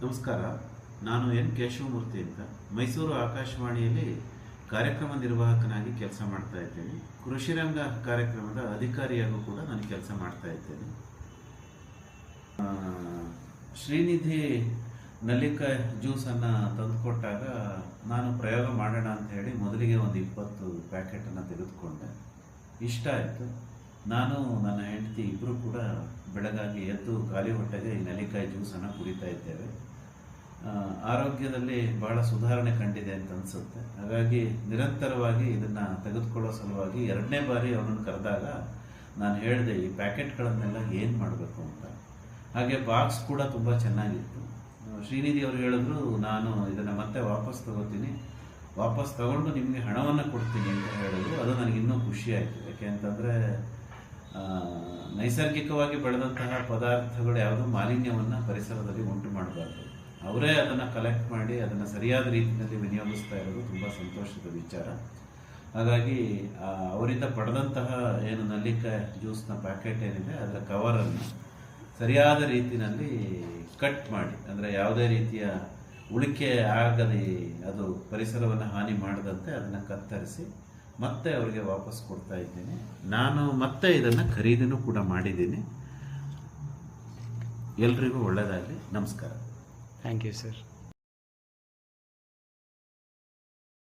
ನಮಸ್ಕಾರ. ನಾನು ಎನ್ ಕೇಶವಮೂರ್ತಿ ಅಂತ ಮೈಸೂರು ಆಕಾಶವಾಣಿಯಲ್ಲಿ ಕಾರ್ಯಕ್ರಮ ನಿರ್ವಾಹಕನಾಗಿ ಕೆಲಸ ಮಾಡ್ತಾ ಇದ್ದೇನೆ. ಕೃಷಿರಂಗ ಕಾರ್ಯಕ್ರಮದ ಅಧಿಕಾರಿಯಾಗೂ ಕೂಡ ನಾನು ಕೆಲಸ ಮಾಡ್ತಾ ಇದ್ದೇನೆ. ಶ್ರೀನಿಧಿ ನಲ್ಲಿಕಾಯಿ ಜ್ಯೂಸನ್ನು ತಂದುಕೊಟ್ಟಾಗ ನಾನು ಪ್ರಯೋಗ ಮಾಡೋಣ ಅಂತ ಹೇಳಿ ಮೊದಲಿಗೆ ಒಂದು 20 ಪ್ಯಾಕೆಟನ್ನು ತೆಗೆದುಕೊಂಡೆ. ಇಷ್ಟ ಆಯಿತು. ನಾನು ನನ್ನ ಹೆಂಡತಿ ಇಬ್ಬರು ಕೂಡ ಬೆಳಗಾಗಿ ಎದ್ದು ಖಾಲಿ ಹೊಟ್ಟೆಗೆ ಈ ನೆಲ್ಲಿಕಾಯಿ ಜ್ಯೂಸನ್ನು ಕುಡಿತಾ ಇದ್ದೇವೆ. ಆರೋಗ್ಯದಲ್ಲಿ ಬಹಳ ಸುಧಾರಣೆ ಕಂಡಿದೆ ಅಂತ ಅನಿಸುತ್ತೆ. ಹಾಗಾಗಿ ನಿರಂತರವಾಗಿ ಇದನ್ನು ತೆಗೆದುಕೊಳ್ಳೋ ಸಲುವಾಗಿ 2ನೇ ಬಾರಿ ಅವನನ್ನು ಕರೆದಾಗ ನಾನು ಹೇಳಿದೆ ಈ ಪ್ಯಾಕೆಟ್ಗಳನ್ನೆಲ್ಲ ಏನು ಮಾಡಬೇಕು ಅಂತ. ಹಾಗೆ ಬಾಕ್ಸ್ ಕೂಡ ತುಂಬ ಚೆನ್ನಾಗಿತ್ತು. ಶ್ರೀನಿಧಿ ಅವರು ಹೇಳಿದ್ರು, ನಾನು ಇದನ್ನು ಮತ್ತೆ ವಾಪಸ್ ತಗೋತೀನಿ, ವಾಪಸ್ ತಗೊಂಡು ನಿಮಗೆ ಹಣವನ್ನು ಕೊಡ್ತೀನಿ ಅಂತ ಹೇಳಿದ್ರು. ಅದು ನನಗೆ ಇನ್ನೂ ಖುಷಿ ಆಯಿತು. ಯಾಕೆ ಅಂತಂದರೆ ನೈಸರ್ಗಿಕವಾಗಿ ಬೆಳೆದಂತಹ ಪದಾರ್ಥಗಳು ಯಾವುದೂ ಮಾಲಿನ್ಯವನ್ನು ಪರಿಸರದಲ್ಲಿ ಉಂಟು ಮಾಡಬಾರ್ದು. ಅವರೇ ಅದನ್ನು ಕಲೆಕ್ಟ್ ಮಾಡಿ ಅದನ್ನು ಸರಿಯಾದ ರೀತಿಯಲ್ಲಿ ವಿನಿಯೋಗಿಸ್ತಾ ಇರೋದು ತುಂಬ ಸಂತೋಷದ ವಿಚಾರ. ಹಾಗಾಗಿ ಅವರಿಂದ ಪಡೆದಂತಹ ಏನು ನಲ್ಲಿಕಾಯಿ ಜ್ಯೂಸ್ನ ಪ್ಯಾಕೆಟ್ ಏನಿದೆ ಅದರ ಕವರನ್ನು ಸರಿಯಾದ ರೀತಿಯಲ್ಲಿ ಕಟ್ ಮಾಡಿ, ಅಂದರೆ ಯಾವುದೇ ರೀತಿಯ ಉಳಿಕೆ ಆಗದೆ ಅದು ಪರಿಸರವನ್ನು ಹಾನಿ ಮಾಡದಂತೆ ಅದನ್ನು ಕತ್ತರಿಸಿ ಮತ್ತೆ ಅವರಿಗೆ ವಾಪಸ್ ಕೊಡ್ತಾ ಇದ್ದೀನಿ. ನಾನು ಮತ್ತೆ ಇದನ್ನು ಖರೀದಿನೂ ಕೂಡ ಮಾಡಿದ್ದೀನಿ. ಎಲ್ರಿಗೂ ಒಳ್ಳೆಯದಾಗಲಿ. ನಮಸ್ಕಾರ. Thank you sir.